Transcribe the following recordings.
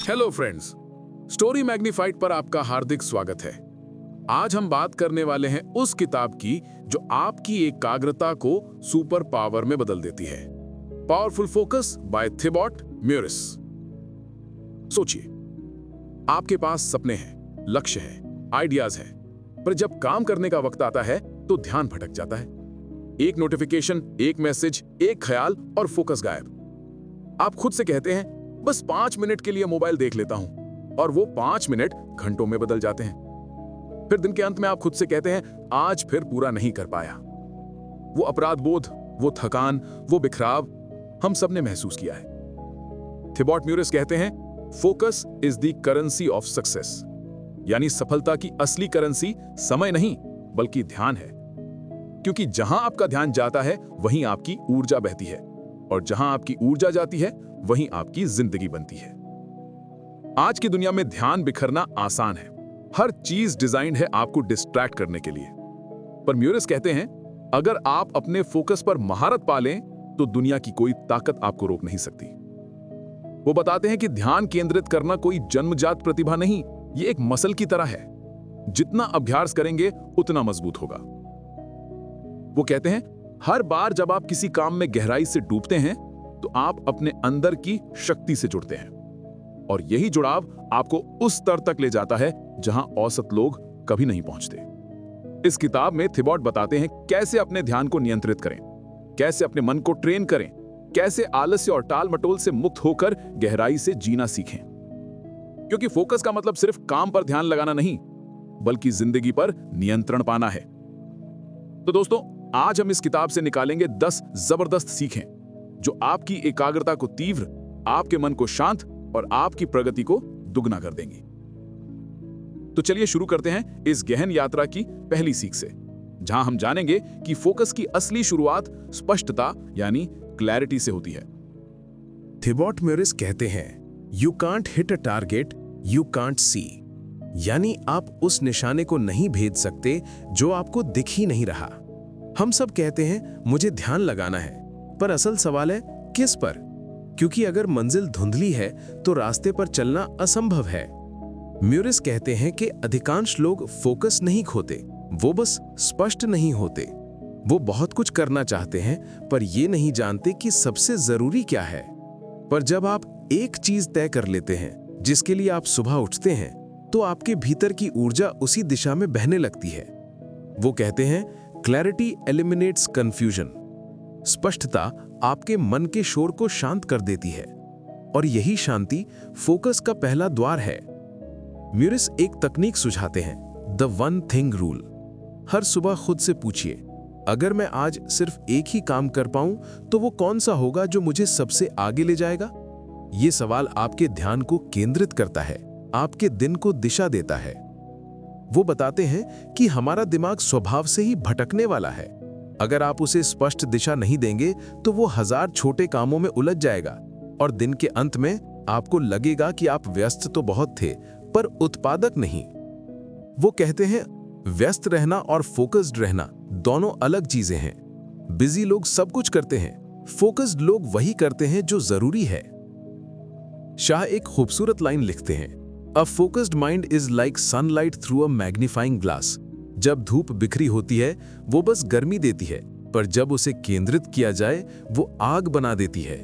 Hello friends, story magnified पर आपका हार्दिक स्वागत है। आज हम बात करने वाले हैं उस किताब की जो आपकी एकाग्रता को सुपर पावर में बदल देती है। Powerful focus by Thibaut Meurisse. सोचिए, आपके पास सपने हैं, लक्ष्य है, आइडियाज हैं, पर जब काम करने का वक्त आता है तो ध्यान भटक जाता है। एक नोटिफिकेशन, एक मैसेज, एक ख्याल और फोकस गायब। आप खुद से कहते हैं बस 5 मिनट के लिए मोबाइल देख लेता हूं, और वो 5 मिनट घंटों में बदल जाते हैं। फिर दिन के अंत में आप खुद से कहते हैं आज फिर पूरा नहीं कर पाया। वो अपराध बोध, वो थकान, वो बिखराव हम सबने महसूस किया है। थिबॉट म्यूरिस कहते हैं focus is the currency of success, यानी सफलता की असली करेंसी समय नहीं बल्कि ध्यान है। क्योंकि जहां आपका ध्यान जाता है वहीं आपकी ऊर्जा बहती है, और जहां आपकी ऊर्जा जाती है वहीं आपकी जिंदगी बनती है। आज की दुनिया में ध्यान बिखरना आसान है। हर चीज डिजाइंड है आपको डिस्ट्रैक्ट करने के लिए। पर म्यूरिस कहते हैं अगर आप अपने फोकस पर महारत पा लें तो दुनिया की कोई ताकत आपको रोक नहीं सकती। वो बताते हैं कि ध्यान केंद्रित करना कोई जन्मजात प्रतिभा नहीं, ये एक मसल की तरह है। जितना अभ्यास करेंगे उतना मजबूत होगा। वो कहते हैं हर बार जब आप किसी काम में गहराई से डूबते हैं तो आप अपने अंदर की शक्ति से जुड़ते हैं, और यही जुड़ाव आपको उस स्तर तक ले जाता है जहां औसत लोग कभी नहीं पहुंचते। इस किताब में थिबॉट बताते हैं कैसे अपने ध्यान को नियंत्रित करें, कैसे अपने मन को ट्रेन करें, कैसे आलस्य और टाल मटोल से मुक्त होकर गहराई से जीना सीखें। क्योंकि फोकस का मतलब सिर्फ काम पर ध्यान लगाना नहीं, बल्कि जिंदगी पर नियंत्रण पाना है। तो दोस्तों, आज हम इस किताब से निकालेंगे 10 जबरदस्त सीखें जो आपकी एकाग्रता को तीव्र, आपके मन को शांत और आपकी प्रगति को दुगना कर देंगी। तो चलिए शुरू करते हैं इस गहन यात्रा की पहली सीख से, जहां हम जानेंगे कि फोकस की असली शुरुआत स्पष्टता यानी क्लैरिटी से होती है। थिबॉट म्यूरिस कहते हैं you can't hit a target you can't see, यानी आप उस निशाने को नहीं भेज सकते जो आपको दिख ही नहीं रहा। हम सब कहते हैं मुझे ध्यान लगाना है, पर असल सवाल है किस पर? क्योंकि अगर मंजिल धुंधली है तो रास्ते पर चलना असंभव है। म्यूरिस कहते हैं कि अधिकांश लोग फोकस नहीं खोते, वो बस स्पष्ट नहीं होते। वो बहुत कुछ करना चाहते हैं पर ये नहीं जानते कि सबसे जरूरी क्या है। पर जब आप एक चीज तय कर लेते हैं जिसके लिए आप सुबह उठते हैं, तो आपके भीतर की ऊर्जा उसी दिशा में बहने लगती है। वो कहते हैं क्लैरिटी एलिमिनेट्स कंफ्यूजन। स्पष्टता आपके मन के शोर को शांत कर देती है, और यही शांति फोकस का पहला द्वार है। म्यूरिस एक तकनीक सुझाते हैं, द वन थिंग रूल। हर सुबह खुद से पूछिए, अगर मैं आज सिर्फ एक ही काम कर पाऊं तो वो कौन सा होगा जो मुझे सबसे आगे ले जाएगा? ये सवाल आपके ध्यान को केंद्रित करता है, आपके दिन को दिशा देता है। वो बताते हैं कि हमारा दिमाग स्वभाव से ही भटकने वाला है। अगर आप उसे स्पष्ट दिशा नहीं देंगे तो वो 1000 छोटे कामों में उलझ जाएगा, और दिन के अंत में आपको लगेगा कि आप व्यस्त तो बहुत थे पर उत्पादक नहीं। वो कहते हैं व्यस्त रहना और फोकस्ड रहना दोनों अलग चीजें हैं। बिजी लोग सब कुछ करते हैं, फोकस्ड लोग वही करते हैं जो जरूरी है। शाह एक खूबसूरत लाइन लिखते हैं, a focused mind is like sunlight through a magnifying glass. जब धूप बिखरी होती है वो बस गर्मी देती है, पर जब उसे केंद्रित किया जाए वो आग बना देती है।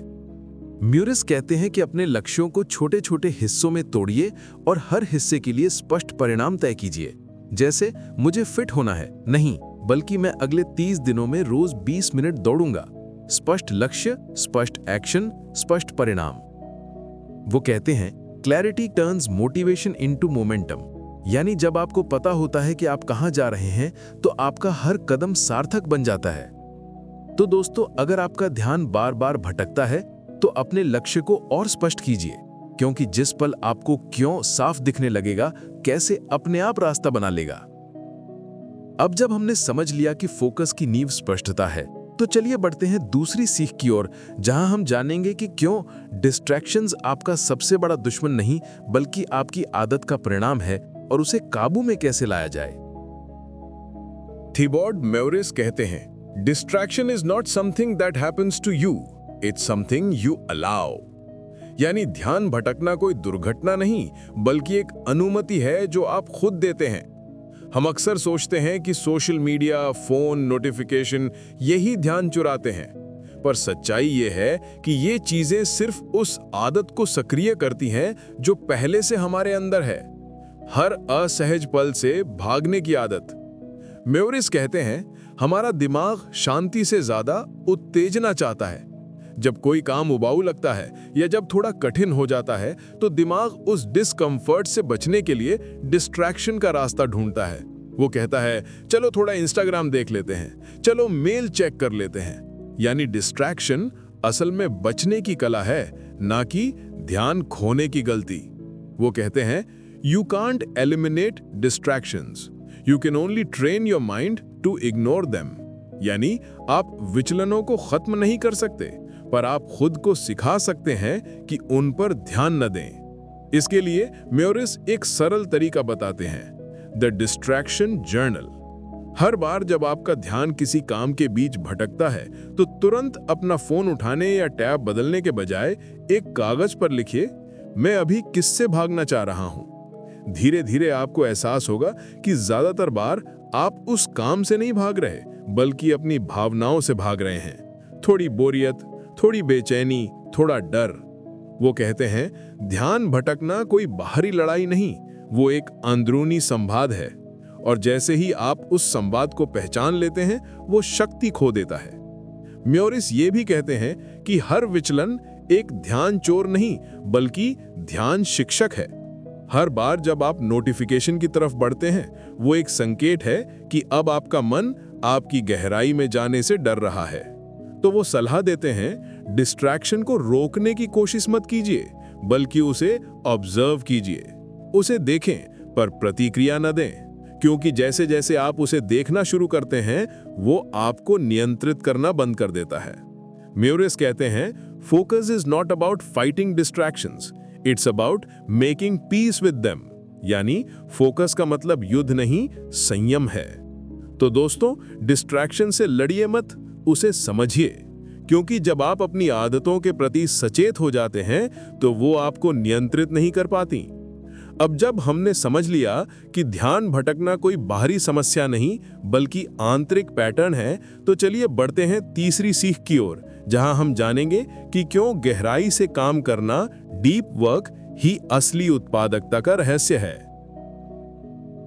म्यूरिस कहते हैं कि अपने लक्ष्यों को छोटे छोटे हिस्सों में तोड़िए और हर हिस्से के लिए स्पष्ट परिणाम तय कीजिए। जैसे मुझे फिट होना है नहीं, बल्कि मैं अगले 30 दिनों में रोज 20 मिनट दौड़ूंगा। स्पष्ट लक्ष्य, स्पष्ट एक्शन, स्पष्ट परिणाम। वो कहते हैं clarity turns motivation into momentum, यानी जब आपको पता होता है कि आप कहां जा रहे हैं तो आपका हर कदम सार्थक बन जाता है। तो दोस्तों, अगर आपका ध्यान बार बार भटकता है तो अपने लक्ष्य को और स्पष्ट कीजिए, क्योंकि जिस पल आपको क्यों साफ दिखने लगेगा, कैसे अपने आप रास्ता बना लेगा। अब जब हमने समझ लिया कि फोकस की नींव स्पष्टता है, तो चलिए बढ़ते हैं दूसरी सीख की ओर, जहां हम जानेंगे कि क्यों डिस्ट्रैक्शंस आपका सबसे बड़ा दुश्मन नहीं बल्कि आपकी आदत का परिणाम है, और उसे काबू में कैसे लाया जाए। थिबॉट म्यूरिस कहते हैं distraction is not something that happens to you, it's something you allow. यानी ध्यान भटकना कोई दुर्घटना नहीं, बल्कि एक अनुमति है जो आप खुद देते हैं। हम अक्सर सोचते हैं कि सोशल मीडिया, फोन, नोटिफिकेशन यही ध्यान चुराते हैं, पर सच्चाई ये है कि ये चीजें सिर्फ उस आदत को सक्रिय करती हैं जो पहले से हमारे अंदर है, हर असहज पल से भागने की आदत। म्योरिस कहते हैं, हमारा दिमाग शांति से ज्यादा उत्तेजना चाहता है। जब कोई काम उबाऊ लगता है या जब थोड़ा कठिन हो जाता है तो दिमाग उस डिस्कम्फर्ट से बचने के लिए डिस्ट्रैक्शन का रास्ता ढूंढता है। वो कहता है, चलो थोड़ा इंस्टाग्राम देख लेते हैं, चलो मेल चेक कर लेते हैं। यानी डिस्ट्रैक्शन असल में बचने की कला है, ना कि ध्यान खोने की गलती। वो कहते हैं, you can't eliminate distractions, you can only train your mind to ignore them. यानी आप विचलनों को खत्म नहीं कर सकते, पर आप खुद को सिखा सकते हैं कि उन पर ध्यान न दें। इसके लिए म्योरिस एक सरल तरीका बताते हैं, द डिस्ट्रैक्शन जर्नल। हर बार जब आपका ध्यान किसी काम के बीच भटकता है तो तुरंत अपना फोन उठाने या टैब बदलने के बजाय एक कागज पर लिखिए, मैं अभी किससे भागना चाह रहा हूं। धीरे धीरे आपको एहसास होगा कि ज्यादातर बार आप उस काम से नहीं भाग रहे, बल्कि अपनी भावनाओं से भाग रहे हैं। थोड़ी बोरियत, थोड़ी बेचैनी, थोड़ा डर। वो कहते हैं, ध्यान भटकना कोई बाहरी लड़ाई नहीं, वो एक अंदरूनी संवाद है, और जैसे ही आप उस संवाद को पहचान लेते हैं वो शक्ति खो देता है। म्योरिस ये भी कहते हैं कि हर विचलन एक ध्यान चोर नहीं, बल्कि ध्यान शिक्षक है। हर बार जब आप नोटिफिकेशन की तरफ बढ़ते हैं वो एक संकेत है कि अब आपका मन आपकी गहराई में जाने से डर रहा है। तो वो सलाह देते हैं, डिस्ट्रैक्शन को रोकने की कोशिश मत कीजिए, बल्कि उसे ऑब्जर्व कीजिए। उसे देखें पर प्रतिक्रिया न दें, क्योंकि जैसे जैसे आप उसे देखना शुरू करते हैं वो आपको नियंत्रित करना बंद कर देता है। म्योरिस कहते हैं, focus is not about fighting distractions, it's about making peace with them. यानी फोकस का मतलब युद्ध नहीं, संयम है। तो दोस्तों, डिस्ट्रैक्शन से लड़िए मत, उसे समझिए, क्योंकि जब आप अपनी आदतों के प्रति सचेत हो जाते हैं तो वो आपको नियंत्रित नहीं कर पाती। अब जब हमने समझ लिया कि ध्यान भटकना कोई बाहरी समस्या नहीं बल्कि आंतरिक पैटर्न है, तो चलिए बढ़ते हैं तीसरी सीख की ओर, जहां हम जानेंगे कि क्यों गहराई से काम करना, डीप वर्क ही असली उत्पादकता का रहस्य है।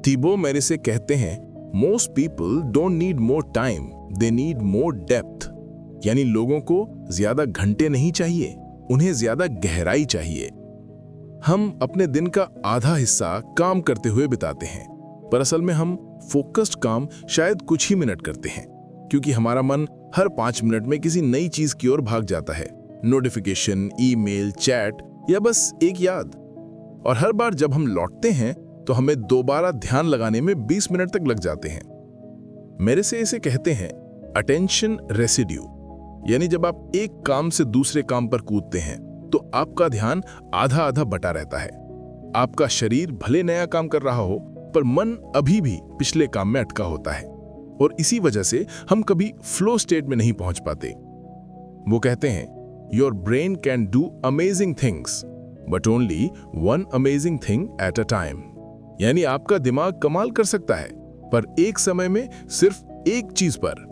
थिबो मेरिसे कहते हैं, most people don't need more time, they need more depth. यानी लोगों को ज्यादा घंटे नहीं चाहिए, उन्हें ज्यादा गहराई चाहिए। हम अपने दिन का आधा हिस्सा काम करते हुए बिताते हैं, पर असल में हम फोकस्ड काम शायद कुछ ही मिनट करते हैं, क्योंकि हमारा मन हर 5 मिनट में किसी नई चीज की ओर भाग जाता है। नोटिफिकेशन, ईमेल, चैट या बस एक याद। और हर बार जब हम लौटते हैं तो हमें दोबारा ध्यान लगाने में 20 मिनट तक लग जाते हैं। मेरे से इसे कहते हैं अटेंशन रेसिड्यू। यानी जब आप एक काम से दूसरे काम पर कूदते हैं तो आपका ध्यान आधा आधा बटा रहता है। आपका शरीर भले नया काम कर रहा हो, पर मन अभी भी पिछले काम में अटका होता है, और इसी वजह से हम कभी फ्लो स्टेट में नहीं पहुंच पाते। वो कहते हैं, your brain can do amazing things but only one amazing thing at a time. यानी आपका दिमाग कमाल कर सकता है, पर एक समय में सिर्फ एक चीज पर।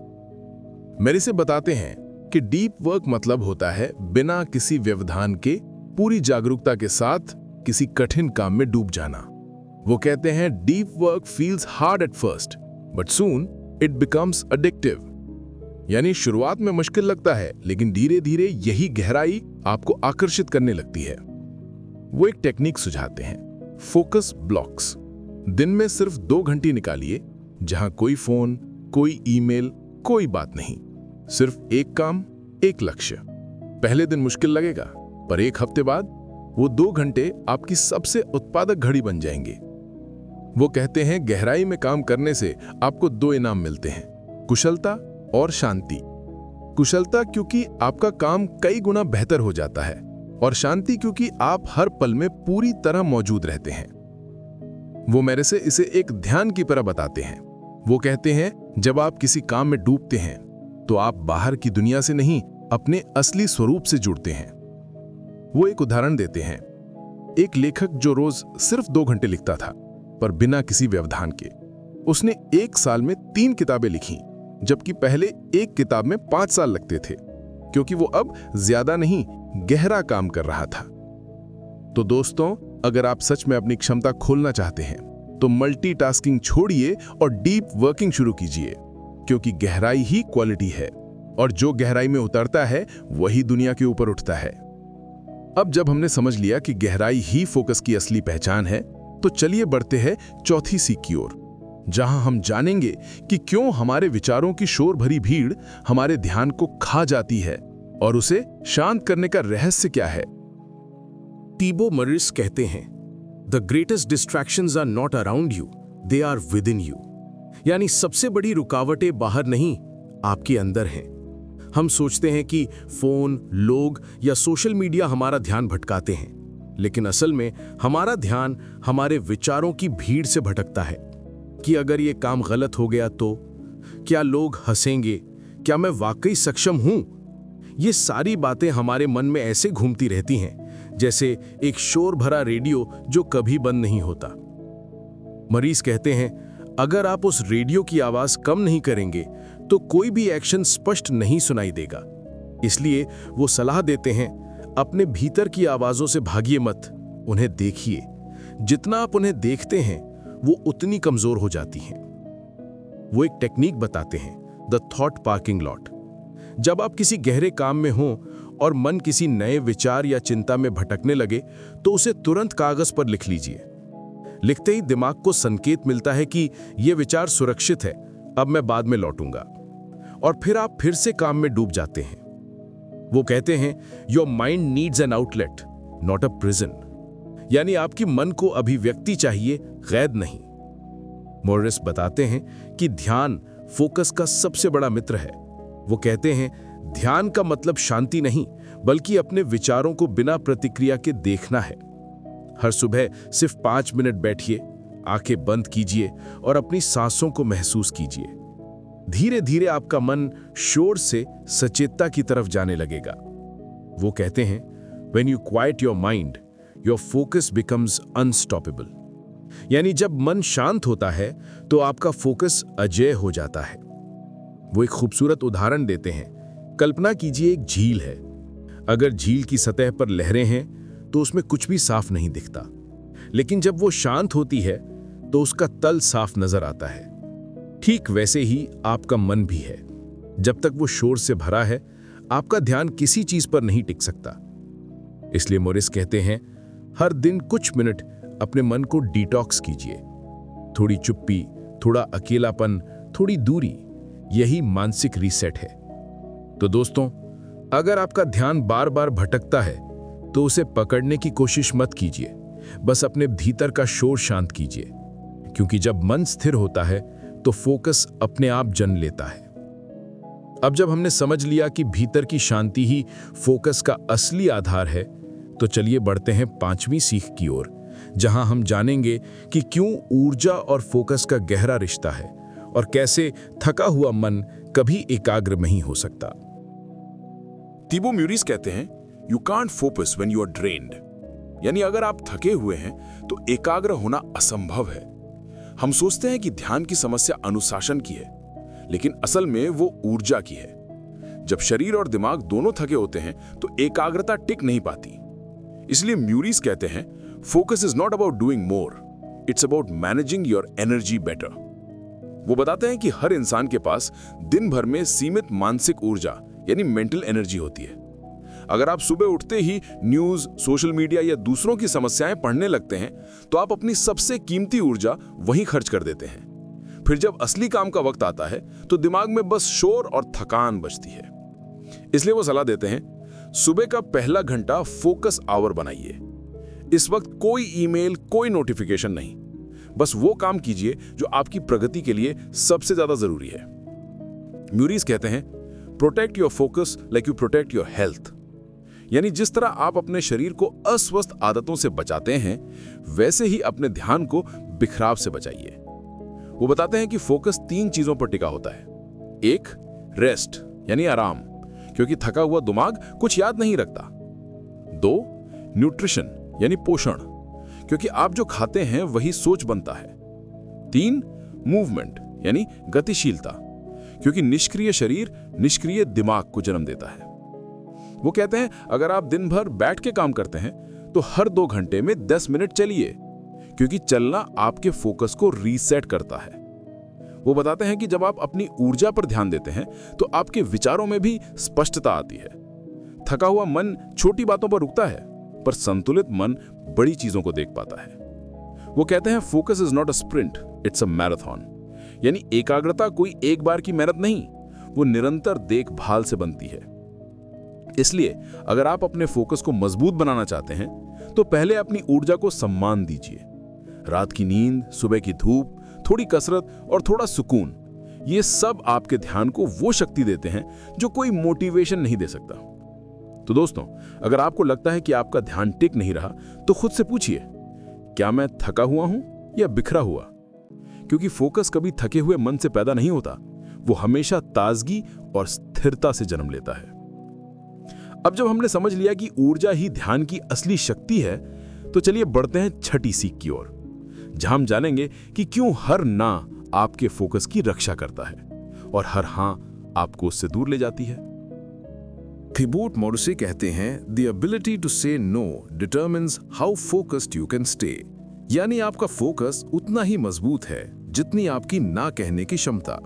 मेरे से बताते हैं कि डीप वर्क मतलब होता है बिना किसी व्यवधान के पूरी जागरूकता के साथ किसी कठिन काम में डूब जाना। वो कहते हैं, deep work feels hard at first but soon it becomes addictive. यानी शुरुआत में मुश्किल लगता है, लेकिन धीरे धीरे यही गहराई आपको आकर्षित करने लगती है। वो एक टेक्निक सुझाते हैं, फोकस ब्लॉक्स। दिन में सिर्फ 2 घंटे निकालिए, जहां कोई फोन, कोई ईमेल, कोई बात नहीं, सिर्फ एक काम, एक लक्ष्य। पहले दिन मुश्किल लगेगा, पर एक हफ्ते बाद वो 2 घंटे आपकी सबसे उत्पादक घड़ी बन जाएंगे। वो कहते हैं, गहराई में काम करने से आपको 2 इनाम मिलते हैं, कुशलता और शांति। कुशलता क्योंकि आपका काम कई गुना बेहतर हो जाता है, और शांति क्योंकि आप हर पल में पूरी तरह मौजूद रहते हैं। वो मेरे से इसे एक ध्यान की तरह बताते हैं। वो कहते हैं, जब आप किसी काम में डूबते हैं तो आप बाहर की दुनिया से नहीं, अपने असली स्वरूप से जुड़ते हैं। वो एक उदाहरण देते हैं। एक लेखक जो रोज सिर्फ 2 घंटे लिखता था, पर बिना किसी व्यवधान के, उसने 1 साल में 3 किताबें लिखी, जबकि पहले एक किताब में 5 साल लगते थे, क्योंकि वो अब ज्यादा नहीं, गहरा काम कर रहा था। तो दोस्तों, अगर आप सच में अपनी क्षमता खोलना चाहते हैं तो मल्टीटास्किंग छोड़िए और डीप वर्किंग शुरू कीजिए, क्योंकि गहराई ही क्वालिटी है, और जो गहराई में उतरता है वही दुनिया के ऊपर उठता है। अब जब हमने समझ लिया कि गहराई ही फोकस की असली पहचान है, तो चलिए बढ़ते हैं चौथी सीख की ओर, जहां हम जानेंगे कि क्यों हमारे विचारों की शोर भरी भीड़ हमारे ध्यान को खा जाती है और उसे शांत करने का रहस्य क्या है। टीबो मरिस कहते हैं, the greatest distractions are not around you, they are within you. यानी सबसे बड़ी रुकावटें बाहर नहीं, आपके अंदर हैं। हम सोचते हैं कि फोन, लोग या सोशल मीडिया हमारा ध्यान भटकाते हैं, लेकिन असल में हमारा ध्यान हमारे विचारों की भीड़ से भटकता है कि अगर ये काम गलत हो गया तो क्या लोग हंसेंगे, क्या मैं वाकई सक्षम हूं। ये सारी बातें हमारे मन में ऐसे घूमती रहती हैं जैसे एक शोर भरा रेडियो जो कभी बंद नहीं होता। मरीज कहते हैं, अगर आप उस रेडियो की आवाज कम नहीं करेंगे तो कोई भी एक्शन स्पष्ट नहीं सुनाई देगा। इसलिए वो सलाह देते हैं, अपने भीतर की आवाजों से भागिए मत, उन्हें देखिए। जितना आप उन्हें देखते हैं वो उतनी कमजोर हो जाती हैं। वो एक टेक्निक बताते हैं, द थॉट पार्किंग लॉट। जब आप किसी गहरे काम में हों और मन किसी नए विचार या चिंता में भटकने लगे तो उसे तुरंत कागज पर लिख लीजिए। लिखते ही दिमाग को संकेत मिलता है कि यह विचार सुरक्षित है, अब मैं बाद में लौटूंगा, और फिर आप फिर से काम में डूब जाते हैं। वो कहते हैं, your mind needs an outlet, not a prison. यानी आपकी मन को अभिव्यक्ति चाहिए, कैद नहीं। मोरिस बताते हैं कि ध्यान फोकस का सबसे बड़ा मित्र है। वो कहते हैं, ध्यान का मतलब शांति नहीं, बल्कि अपने विचारों को बिना प्रतिक्रिया के देखना है। हर सुबह सिर्फ 5 मिनट बैठिए, आंखें बंद कीजिए और अपनी सांसों को महसूस कीजिए। धीरे धीरे आपका मन शोर से सचेतता की तरफ जाने लगेगा। वो कहते हैं, When you quiet your mind, your focus becomes unstoppable। यानी जब मन शांत होता है तो आपका फोकस अजेय हो जाता है। वो एक खूबसूरत उदाहरण देते हैं। कल्पना कीजिए, एक झील है। अगर झील की सतह पर लहरें हैं तो उसमें कुछ भी साफ नहीं दिखता, लेकिन जब वो शांत होती है तो उसका तल साफ नजर आता है। ठीक वैसे ही आपका मन भी है। जब तक वो शोर से भरा है, आपका ध्यान किसी चीज पर नहीं टिक सकता। इसलिए मोरिस कहते हैं, हर दिन कुछ मिनट अपने मन को डिटॉक्स कीजिए। थोड़ी चुप्पी, थोड़ा अकेलापन, थोड़ी दूरी, यही मानसिक रीसेट है। तो दोस्तों, अगर आपका ध्यान बार बार भटकता है तो उसे पकड़ने की कोशिश मत कीजिए, बस अपने भीतर का शोर शांत कीजिए, क्योंकि जब मन स्थिर होता है तो फोकस अपने आप जन्म लेता है। अब जब हमने समझ लिया कि भीतर की शांति ही फोकस का असली आधार है, तो चलिए बढ़ते हैं 5वीं सीख की ओर, जहां हम जानेंगे कि क्यों ऊर्जा और फोकस का गहरा रिश्ता है और कैसे थका हुआ मन कभी एकाग्र नहीं हो सकता। टीबो म्यूरिस कहते हैं, you can't focus when you are drained. यानी अगर आप थके हुए हैं तो एकाग्र होना असंभव है। हम सोचते हैं कि ध्यान की समस्या अनुशासन की है, लेकिन असल में वो ऊर्जा की है। जब शरीर और दिमाग दोनों थके होते हैं तो एकाग्रता टिक नहीं पाती। इसलिए म्यूरिस कहते हैं, focus is not about doing more, it's about managing your energy better. वो बताते हैं कि हर इंसान के पास दिन भर में सीमित मानसिक ऊर्जा यानी मेंटल एनर्जी होती है। अगर आप सुबह उठते ही न्यूज, सोशल मीडिया या दूसरों की समस्याएं पढ़ने लगते हैं तो आप अपनी सबसे कीमती ऊर्जा वहीं खर्च कर देते हैं। फिर जब असली काम का वक्त आता है तो दिमाग में बस शोर और थकान बचती है। इसलिए वो सलाह देते हैं, सुबह का पहला घंटा फोकस आवर बनाइए। इस वक्त कोई ईमेल, कोई नोटिफिकेशन नहीं, बस वो काम कीजिए जो आपकी प्रगति के लिए सबसे ज्यादा जरूरी है। म्यूरिस कहते हैं, protect your focus like you protect your health. यानी जिस तरह आप अपने शरीर को अस्वस्थ आदतों से बचाते हैं, वैसे ही अपने ध्यान को बिखराव से बचाइए। वो बताते हैं कि फोकस 3 चीजों पर टिका होता है। 1, रेस्ट यानी आराम, क्योंकि थका हुआ दिमाग कुछ याद नहीं रखता। 2, न्यूट्रिशन यानी पोषण, क्योंकि आप जो खाते हैं वही सोच बनता है। 3 मूवमेंट यानी गतिशीलता, क्योंकि निष्क्रिय शरीर निष्क्रिय दिमाग को जन्म देता है। वो कहते हैं अगर आप दिन भर बैठ के काम करते हैं तो हर 2 घंटे में 10 मिनट चलिए, क्योंकि चलना आपके फोकस को रीसेट करता है। वो बताते हैं कि जब आप अपनी ऊर्जा पर ध्यान देते हैं तो आपके विचारों में भी स्पष्टता आती है। थका हुआ मन छोटी बातों पर रुकता है, पर संतुलित मन बड़ी चीजों को देख पाता है। वो कहते हैं focus is not a sprint, it's a marathon, यानी एकाग्रता कोई एक बार की मेहनत नहीं, वो निरंतर देखभाल से बनती है। इसलिए अगर आप अपने फोकस को मजबूत बनाना चाहते हैं तो पहले अपनी ऊर्जा को सम्मान दीजिए। रात की नींद, सुबह की धूप, थोड़ी कसरत और थोड़ा सुकून, ये सब आपके ध्यान को वो शक्ति देते हैं जो कोई मोटिवेशन नहीं दे सकता। तो दोस्तों, अगर आपको लगता है कि आपका ध्यान टिक नहीं रहा तो खुद से पूछिए, क्या मैं थका हुआ हूं या बिखरा हुआ? क्योंकि फोकस कभी थके हुए मन से पैदा नहीं होता, वो हमेशा ताजगी और स्थिरता से जन्म लेता है। अब जब हमने समझ लिया कि ऊर्जा ही ध्यान की असली शक्ति है, तो चलिए बढ़ते हैं छठी सीख की ओर, जहां हम जानेंगे कि क्यों हर ना आपके फोकस की रक्षा करता है और हर हां आपको उससे दूर ले जाती है। थिबोट मोरिसे कहते हैं, the ability to say no determines how focused you can stay, यानी आपका फोकस उतना ही मजबूत है जितनी आपकी ना कहने की क्षमता।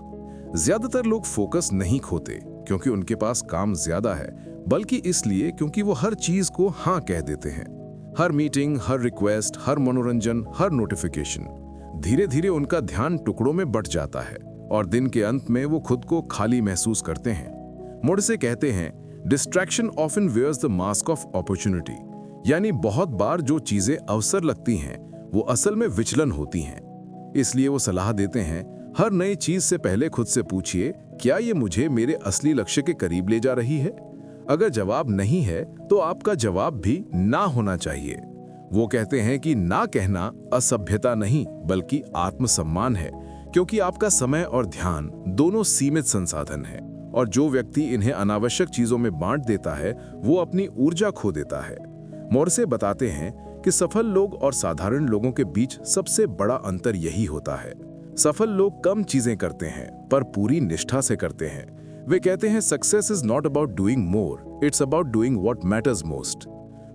ज्यादातर लोग फोकस नहीं खोते क्योंकि उनके पास काम ज्यादा है, बल्कि इसलिए क्योंकि वो हर चीज को हाँ कह देते हैं। हर मीटिंग, हर रिक्वेस्ट, हर मनोरंजन, हर नोटिफिकेशन। धीरे धीरे उनका ध्यान टुकड़ों में बंट जाता है और दिन के अंत में वो खुद को खाली महसूस करते हैं। मोरिसे कहते हैं, distraction often wears the mask of opportunity, यानी बहुत बार जो चीजें अवसर लगती हैं वो असल में विचलन होती हैं। इसलिए वो सलाह देते हैं, हर नई चीज से पहले खुद से पूछिए, क्या ये मुझे मेरे असली लक्ष्य के करीब ले जा रही है? अगर जवाब नहीं है तो आपका जवाब भी ना होना चाहिए। वो कहते हैं कि ना कहना असभ्यता नहीं बल्कि आत्मसम्मान है, क्योंकि आपका समय और ध्यान दोनों सीमित संसाधन हैं और जो व्यक्ति इन्हें अनावश्यक चीजों में बांट देता है वो अपनी ऊर्जा खो देता है। मोरिसे बताते हैं कि सफल लोग और साधारण लोगों के बीच सबसे बड़ा अंतर यही होता है। सफल लोग कम चीजें करते हैं पर पूरी निष्ठा से करते हैं। वे कहते हैं, success is not about doing more, it's about doing what matters most.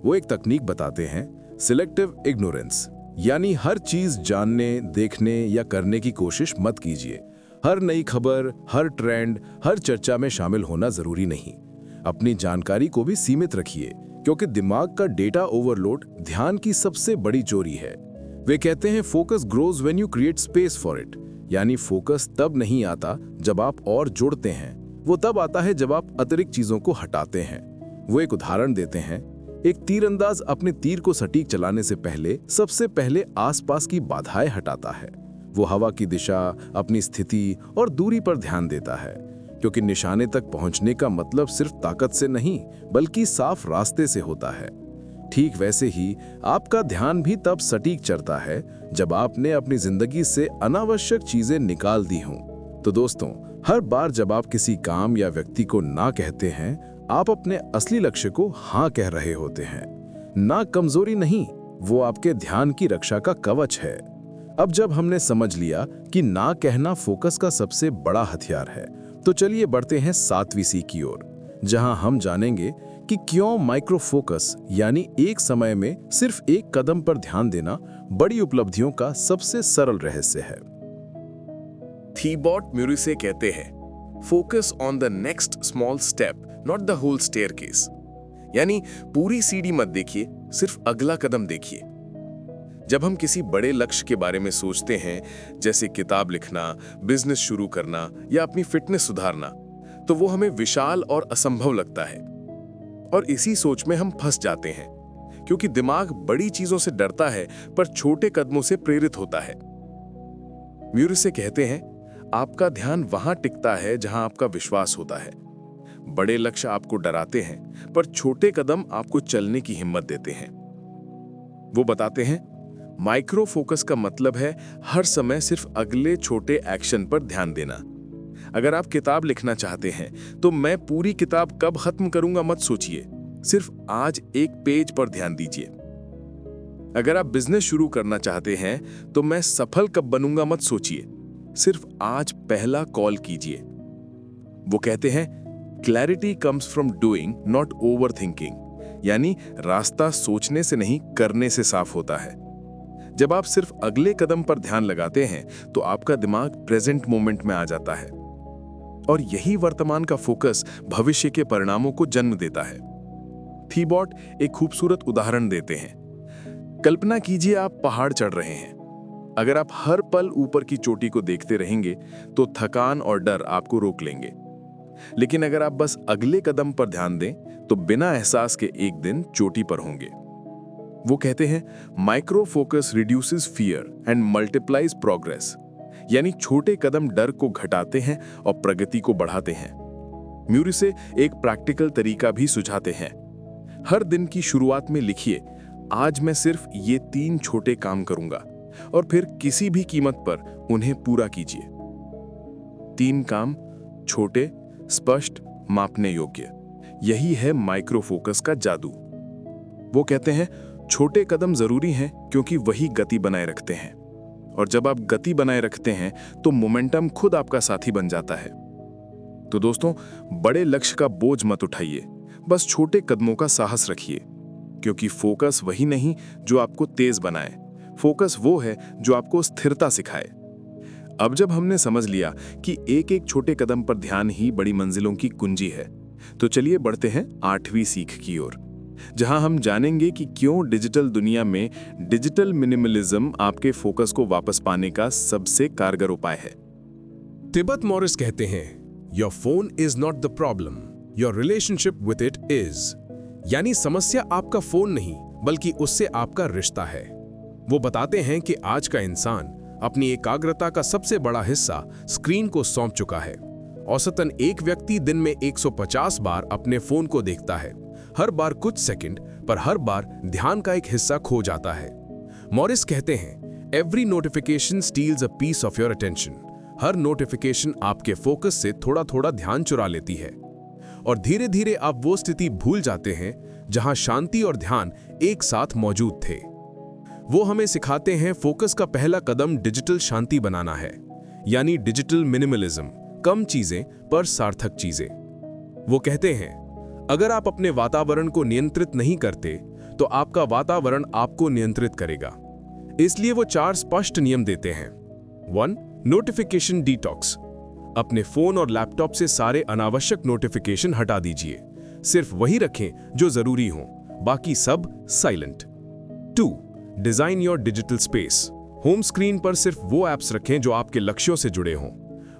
वो एक तकनीक बताते हैं, सिलेक्टिव इग्नोरेंस, यानी हर चीज जानने, देखने या करने की कोशिश मत कीजिए। हर नई खबर, हर ट्रेंड, हर चर्चा में शामिल होना जरूरी नहीं। अपनी जानकारी को भी सीमित रखिए, क्योंकि दिमाग का डेटा ओवरलोड ध्यान की सबसे बड़ी चोरी है। वे कहते हैं, focus grows when you create space for it, यानी फोकस तब नहीं आता जब आप और जोड़ते हैं, वो तब आता है जब आप अतिरिक्त चीजों को हटाते हैं। वो एक उदाहरण देते हैं, एक तीरंदाज अपने तीर को सटीक चलाने से पहले सबसे पहले आसपास की बाधाएं हटाता है। वो हवा की दिशा, अपनी स्थिति और दूरी पर ध्यान देता है, क्योंकि निशाने तक पहुंचने का मतलब सिर्फ ताकत से नहीं बल्कि साफ रास्ते से होता है। ठीक वैसे ही आपका ध्यान भी तब सटीक चलता है जब आपने अपनी जिंदगी से अनावश्यक चीजें निकाल दी हों। तो दोस्तों, हर बार जब आप किसी काम या व्यक्ति को ना कहते हैं, आप अपने असली लक्ष्य को हाँ कह रहे होते हैं। ना कमजोरी नहीं, वो आपके ध्यान की रक्षा का कवच है। अब जब हमने समझ लिया कि ना कहना फोकस का सबसे बड़ा हथियार है, तो चलिए बढ़ते हैं 7वीं सीख की ओर, जहां हम जानेंगे कि क्यों माइक्रो फोकस यानी एक समय में सिर्फ एक कदम पर ध्यान देना बड़ी उपलब्धियों का सबसे सरल रहस्य है। थिबोट मोरिसे कहते हैं, focus on the next small step, not the whole staircase, यानी पूरी सीढ़ी मत देखिए, सिर्फ अगला कदम देखिए। जब हम किसी बड़े लक्ष्य के बारे में सोचते हैं, जैसे किताब लिखना, बिजनेस शुरू करना या अपनी फिटनेस सुधारना, तो वो हमें विशाल और असंभव लगता है और इसी सोच में हम फंस जाते हैं, क्योंकि दिमाग बड़ी चीजों से डरता है पर छोटे कदमों से प्रेरित होता है। मोरिसे कहते हैं, आपका ध्यान वहां टिकता है जहां आपका विश्वास होता है। बड़े लक्ष्य आपको डराते हैं पर छोटे कदम आपको चलने की हिम्मत देते हैं। वो बताते हैं, माइक्रो फोकस का मतलब है हर समय सिर्फ अगले छोटे एक्शन पर ध्यान देना। अगर आप किताब लिखना चाहते हैं तो मैं पूरी किताब कब खत्म करूंगा मत सोचिए, सिर्फ आज एक पेज पर ध्यान दीजिए। अगर आप बिजनेस शुरू करना चाहते हैं तो मैं सफल कब बनूंगा मत सोचिए, सिर्फ आज पहला कॉल कीजिए। वो कहते हैं clarity comes from doing not over thinking, यानी रास्ता सोचने से नहीं करने से साफ होता है। जब आप सिर्फ अगले कदम पर ध्यान लगाते हैं तो आपका दिमाग प्रेजेंट मोमेंट में आ जाता है, और यही वर्तमान का फोकस भविष्य के परिणामों को जन्म देता है। थीबॉट एक खूबसूरत उदाहरण देते हैं। कल्पना कीजिए आप पहाड़ चढ़ रहे हैं। अगर आप हर पल ऊपर की चोटी को देखते रहेंगे तो थकान और डर आपको रोक लेंगे, लेकिन अगर आप बस अगले कदम पर ध्यान दें तो बिना एहसास के एक दिन चोटी पर होंगे। वो कहते हैं micro focus reduces fear and multiplies progress, यानी छोटे कदम डर को घटाते हैं और प्रगति को बढ़ाते हैं। म्यूरिसे एक प्रैक्टिकल तरीका भी सुझाते हैं। हर दिन की शुरुआत में लिखिए, आज मैं सिर्फ ये 3 छोटे काम करूंगा, और फिर किसी भी कीमत पर उन्हें पूरा कीजिए। 3 काम, छोटे, स्पष्ट, मापने योग्य। यही है माइक्रो फोकस का जादू। वो कहते हैं छोटे कदम जरूरी हैं क्योंकि वही गति बनाए रखते हैं, और जब आप गति बनाए रखते हैं तो मोमेंटम खुद आपका साथी बन जाता है। तो दोस्तों, बड़े लक्ष्य का बोझ मत उठाइए, बस छोटे कदमों का साहस रखिए, क्योंकि फोकस वही नहीं जो आपको तेज बनाए, फोकस वो है जो आपको स्थिरता सिखाए। अब जब हमने समझ लिया कि एक एक छोटे कदम पर ध्यान ही बड़ी मंजिलों की कुंजी है, तो चलिए बढ़ते हैं 8वीं सीख की ओर, जहां हम जानेंगे कि क्यों डिजिटल दुनिया में डिजिटल मिनिमलिज्म आपके फोकस को वापस पाने का सबसे कारगर उपाय है। तिब्बत मॉरिस कहते हैं, your phone is not the problem, your relationship with it is. यानी समस्या आपका फोन नहीं बल्कि उससे आपका रिश्ता है। वो बताते हैं कि आज का इंसान अपनी एकाग्रता का सबसे बड़ा हिस्सा स्क्रीन को सौंप चुका है। औसतन एक व्यक्ति दिन में 150 बार अपने फोन को देखता है, हर बार कुछ सेकंड, पर हर बार ध्यान का एक हिस्सा खो जाता है। मॉरिस कहते हैं, every notification steals a piece of your attention. हर नोटिफिकेशन आपके फोकस से थोड़ा थोड़ा ध्यान चुरा लेती है, और धीरे धीरे आप वो स्थिति भूल जाते हैं जहां शांति और ध्यान एक साथ मौजूद थे। वो हमें सिखाते हैं फोकस का पहला कदम डिजिटल शांति बनाना है, यानी डिजिटल मिनिमलिज्म, कम चीजें पर सार्थक चीजें। वो कहते हैं, अगर आप अपने वातावरण को नियंत्रित नहीं करते तो आपका वातावरण आपको नियंत्रित करेगा। इसलिए वो 4 स्पष्ट नियम देते हैं। 1. Notification detox. अपने फोन और लैपटॉप से सारे अनावश्यक नोटिफिकेशन हटा दीजिए। सिर्फ वही रखें जो जरूरी हो, बाकी सब silent. 2. Design your digital space. Home screen पर सिर्फ वो ऐप्स रखें जो आपके लक्ष्यों से जुड़े हों,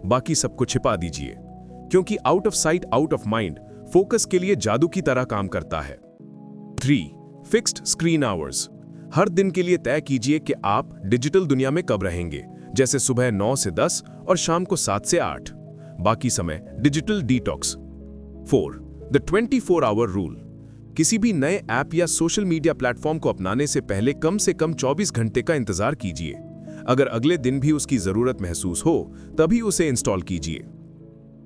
बाकी सबको छिपा दीजिए, क्योंकि out of sight out of mind focus के लिए जादू की तरह काम करता है। 3. Fixed screen hours. हर दिन के लिए तय कीजिए कि आप डिजिटल दुनिया में कब रहेंगे, जैसे सुबह 9 से 10 और शाम को 7 से 8। बाकी समय digital detox. 4. The 24 hour rule. किसी भी नए ऐप या सोशल मीडिया प्लेटफॉर्म को अपनाने से पहले कम से कम 24 घंटे का इंतजार कीजिए। अगर अगले दिन भी उसकी जरूरत महसूस हो तभी उसे इंस्टॉल कीजिए।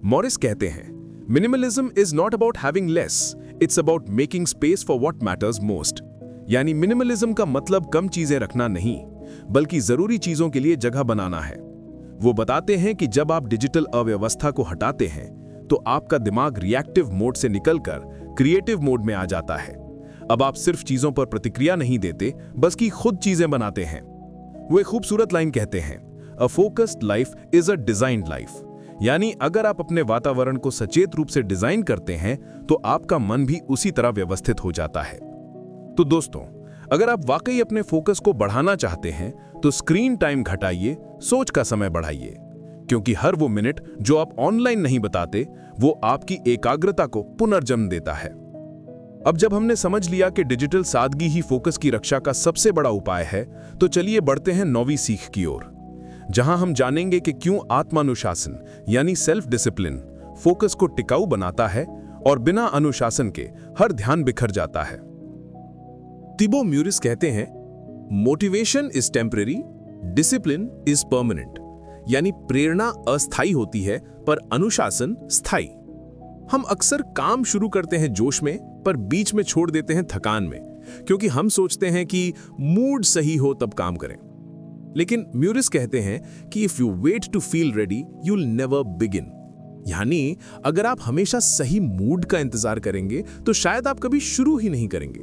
मॉरिस कहते हैं, minimalism is not about having less, it's about making space for what matters most. यानी मिनिमलिज्म का मतलब कम चीजें रखना नहीं, बल्कि जरूरी चीजों के लिए जगह बनाना है। वो बताते हैं कि जब आप डिजिटल अव्यवस्था को हटाते हैं तो आपका दिमाग रिएक्टिव मोड से निकलकर क्रिएटिव मोड में आ जाता है। अब आप सिर्फ चीजों पर प्रतिक्रिया नहीं देते, बल्कि खुद चीजें बनाते हैं। वो एक खूबसूरत लाइन कहते हैं, a focused life is a designed life. यानी अगर आप अपने वातावरण को सचेत रूप से डिजाइन करते हैं तो आपका मन भी उसी तरह व्यवस्थित हो जाता है। तो दोस्तों, अगर आप वाकई अपने फोकस को बढ़ाना चाहते हैं तो स्क्रीन टाइम घटाइए, सोच का समय बढ़ाइए, क्योंकि हर वो मिनट जो आप ऑनलाइन नहीं बताते वो आपकी एकाग्रता को पुनर्जन्म देता है। अब जब हमने समझ लिया कि डिजिटल सादगी ही फोकस की रक्षा का सबसे बड़ा उपाय है, तो चलिए बढ़ते हैं 9वीं सीख की ओर, जहां हम जानेंगे कि क्यों आत्मानुशासन यानी सेल्फ डिसिप्लिन फोकस को टिकाऊ बनाता है और बिना अनुशासन के हर ध्यान बिखर जाता है। तिबो म्यूरिस कहते हैं, motivation is temporary, discipline is permanent. यानी प्रेरणा अस्थायी होती है पर अनुशासन स्थायी। हम अक्सर काम शुरू करते हैं जोश में, पर बीच में छोड़ देते हैं थकान में, क्योंकि हम सोचते हैं कि मूड सही हो तब काम करें। लेकिन म्यूरिस कहते हैं कि if you wait to feel ready you will never begin. यानी अगर आप हमेशा सही मूड का इंतजार करेंगे तो शायद आप कभी शुरू ही नहीं करेंगे।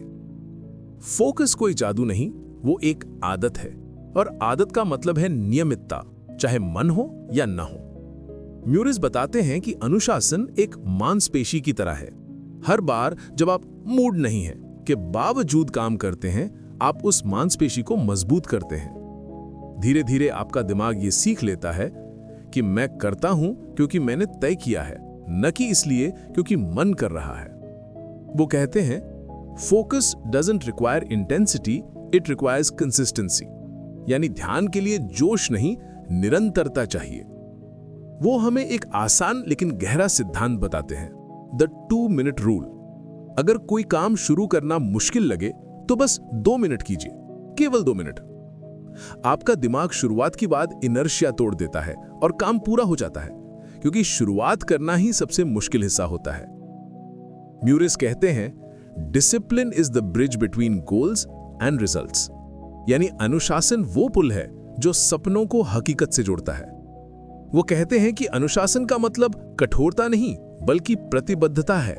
फोकस कोई जादू नहीं, वो एक आदत है, और आदत का मतलब है नियमितता, चाहे मन हो या ना हो। म्यूरिस बताते हैं कि अनुशासन एक मांसपेशी की तरह है। हर बार जब आप मूड नहीं है के बावजूद काम करते हैं, आप उस मांसपेशी को मजबूत करते हैं। धीरे धीरे आपका दिमाग ये सीख लेता है कि मैं करता हूं क्योंकि मैंने तय किया है, न कि इसलिए क्योंकि मन कर रहा है। वो कहते हैं, focus doesn't require intensity, it requires consistency. यानी ध्यान के लिए जोश नहीं, निरंतरता चाहिए। वो हमें एक आसान लेकिन गहरा सिद्धांत बताते हैं, द 2 मिनट रूल। अगर कोई काम शुरू करना मुश्किल लगे तो बस 2 मिनट कीजिए, केवल 2 मिनट। आपका दिमाग शुरुआत के बाद इनर्शिया तोड़ देता है और काम पूरा हो जाता है, क्योंकि शुरुआत करना ही सबसे मुश्किल हिस्सा होता है। म्यूरिस कहते हैं, discipline is the bridge between goals and results. यानी अनुशासन वो पुल है जो सपनों को हकीकत से जोड़ता है। वो कहते हैं कि अनुशासन का मतलब कठोरता नहीं बल्कि प्रतिबद्धता है।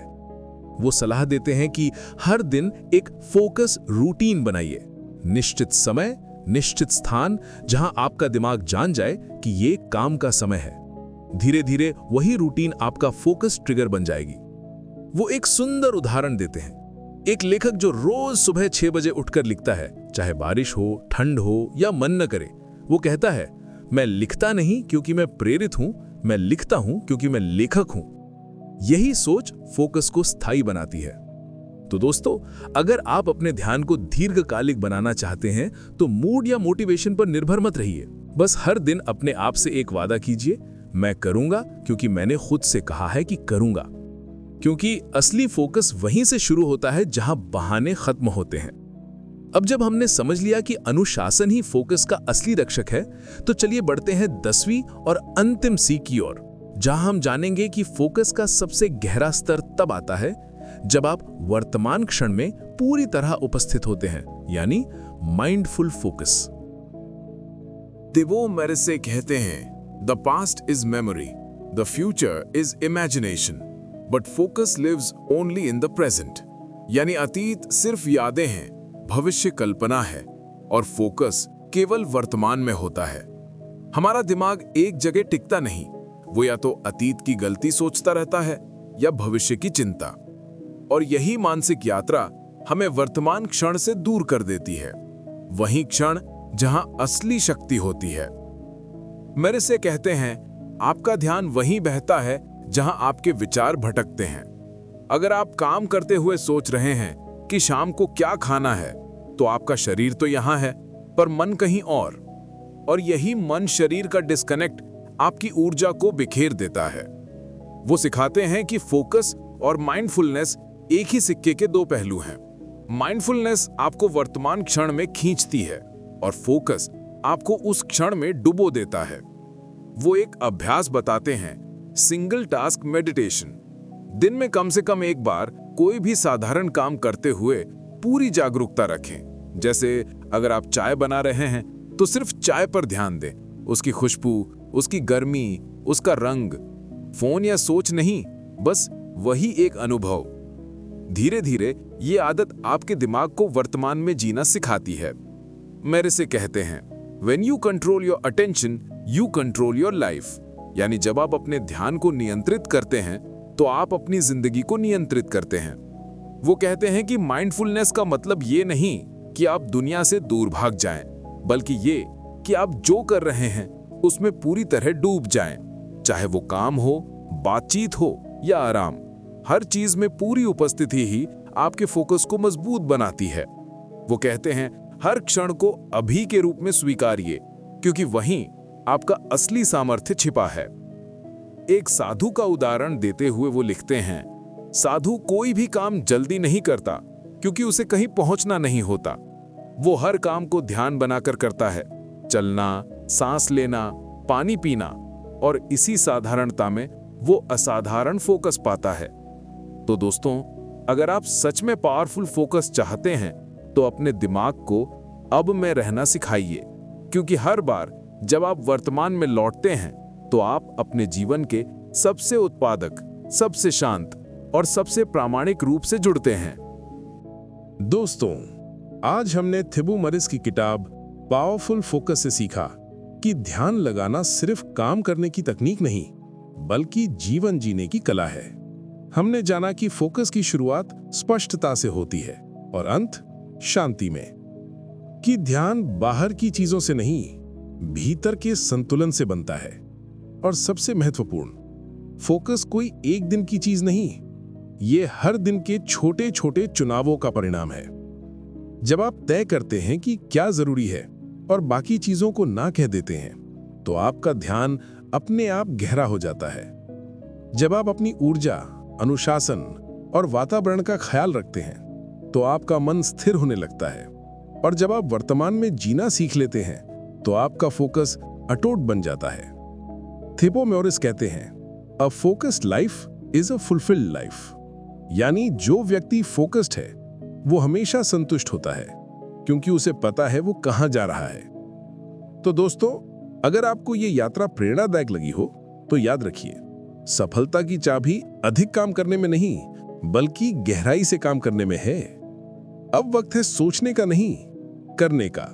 वो सलाह देते हैं कि हर दिन एक फोकस रूटीन बनाइए, निश्चित समय, निश्चित स्थान, जहां आपका दिमाग जान जाए कि ये काम का समय है। धीरे धीरे वही रूटीन आपका फोकस ट्रिगर बन जाएगी। वो एक सुंदर उदाहरण देते हैं, एक लेखक जो रोज सुबह 6 बजे उठकर लिखता है, चाहे बारिश हो, ठंड हो या मन न करे। वो कहता है, मैं लिखता नहीं क्योंकि मैं प्रेरित हूं, मैं लिखता हूं क्योंकि मैं लेखक हूं। यही सोच फोकस को स्थायी बनाती है। तो दोस्तों, अगर आप अपने ध्यान को दीर्घकालिक बनाना चाहते हैं तो मूड या मोटिवेशन पर निर्भर मत रहिए। बस हर दिन अपने आप से एक वादा कीजिए, मैं करूंगा क्योंकि मैंने खुद से कहा है कि करूंगा। क्योंकि असली फोकस वहीं से शुरू होता है जहां बहाने खत्म होते हैं। अब जब हमने समझ लिया कि अनुशासन ही फोकस का असली रक्षक है, तो चलिए बढ़ते हैं 10वीं और अंतिम सी की ओर, जहां हम जानेंगे कि फोकस का सबसे गहरा स्तर तब आता है जब आप वर्तमान क्षण में पूरी तरह उपस्थित होते हैं, यानी माइंडफुल फोकस। देवो मेरेसे कहते हैं, the past is memory, the future is imagination, but focus lives only in the present. यानी अतीत सिर्फ यादें हैं, भविष्य कल्पना है, और फोकस केवल वर्तमान में होता है। हमारा दिमाग एक जगह टिकता नहीं, वो या तो अतीत की गलती सोचता रहता है या भविष्य की चिंता। और यही मानसिक यात्रा हमें वर्तमान क्षण से दूर कर देती है, वही क्षण जहां असली शक्ति होती है। मेरे से कहते हैं, आपका ध्यान वहीं बहता है जहां आपके विचार भटकते हैं। अगर आप काम करते हुए सोच रहे हैं कि शाम को क्या खाना है, तो आपका शरीर तो यहां है पर मन कहीं और यही मन शरीर का डिस्कनेक्ट आपकी ऊर्जा को बिखेर देता है। वो सिखाते हैं कि फोकस और माइंडफुलनेस एक ही सिक्के के 2 पहलू हैं। माइंडफुलनेस आपको वर्तमान क्षण में खींचती है और फोकस आपको उस क्षण में डुबो देता है। वो एक अभ्यास बताते हैं, सिंगल टास्क मेडिटेशन। दिन में कम से कम एक बार कोई भी साधारण काम करते हुए पूरी जागरूकता रखें। जैसे अगर आप चाय बना रहे हैं तो सिर्फ चाय पर ध्यान दें, उसकी खुशबू, उसकी गर्मी, उसका रंग। फोन या सोच नहीं, बस वही एक अनुभव। धीरे धीरे ये आदत आपके दिमाग को वर्तमान में जीना सिखाती है। मेरे से कहते हैं, When you control your attention, you control your life। यानी जब आप अपने ध्यान को नियंत्रित करते हैं तो आप अपनी जिंदगी को नियंत्रित करते हैं। वो कहते हैं कि माइंडफुलनेस का मतलब ये नहीं कि आप दुनिया से दूर भाग जाएं, बल्कि ये कि आप जो कर रहे हैं उसमें पूरी तरह डूब जाएं। चाहे वो काम हो, बातचीत हो या आराम, हर चीज में पूरी उपस्थिति ही आपके फोकस को मजबूत बनाती है। वो कहते हैं, हर क्षण को अभी के रूप में स्वीकारिए, क्योंकि वहीं आपका असली सामर्थ्य छिपा है। एक साधु का उदाहरण देते हुए वो लिखते हैं, साधु कोई भी काम जल्दी नहीं करता क्योंकि उसे कहीं पहुंचना नहीं होता। वो हर काम को ध्यान बनाकर करता है, चलना, सांस लेना, पानी पीना, और इसी साधारणता में वो असाधारण फोकस पाता है। तो दोस्तों, अगर आप सच में पावरफुल फोकस चाहते हैं तो अपने दिमाग को अब में रहना सिखाइए, क्योंकि हर बार जब आप वर्तमान में लौटते हैं तो आप अपने जीवन के सबसे उत्पादक, सबसे शांत और सबसे प्रामाणिक रूप से जुड़ते हैं। दोस्तों, आज हमने थिबू मरिस की किताब पावरफुल फोकस से सीखा कि ध्यान लगाना सिर्फ काम करने की तकनीक नहीं, बल्कि जीवन जीने की कला है। हमने जाना कि फोकस की शुरुआत स्पष्टता से होती है और अंत शांति में, कि ध्यान बाहर की चीजों से नहीं, भीतर के संतुलन से बनता है। और सबसे महत्वपूर्ण, फोकस कोई एक दिन की चीज नहीं, ये हर दिन के छोटे छोटे चुनावों का परिणाम है। जब आप तय करते हैं कि क्या जरूरी है और बाकी चीजों को ना कह देते हैं, तो आपका ध्यान अपने आप गहरा हो जाता है। जब आप अपनी ऊर्जा, अनुशासन और वातावरण का ख्याल रखते हैं, तो आपका मन स्थिर होने लगता है। और जब आप वर्तमान में जीना सीख लेते हैं, तो आपका फोकस अटूट बन जाता है। थिबो मोरिस कहते हैं, a focused life is a fulfilled life. यानी जो व्यक्ति फोकस्ड है वो हमेशा संतुष्ट होता है, क्योंकि उसे पता है वो कहां जा रहा है। तो दोस्तों, अगर आपको ये यात्रा प्रेरणादायक लगी हो तो याद रखिए, सफलता की चाबी अधिक काम करने में नहीं, बल्कि गहराई से काम करने में है। अब वक्त है सोचने का नहीं, करने का।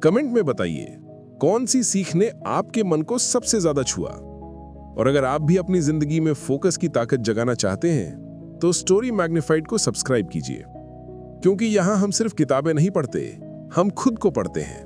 कमेंट में बताइए कौन सी सीख ने आपके मन को सबसे ज्यादा छुआ। और अगर आप भी अपनी जिंदगी में फोकस की ताकत जगाना चाहते हैं तो स्टोरी मैग्नीफाइड को सब्सक्राइब कीजिए, क्योंकि यहां हम सिर्फ किताबें नहीं पढ़ते, हम खुद को पढ़ते हैं।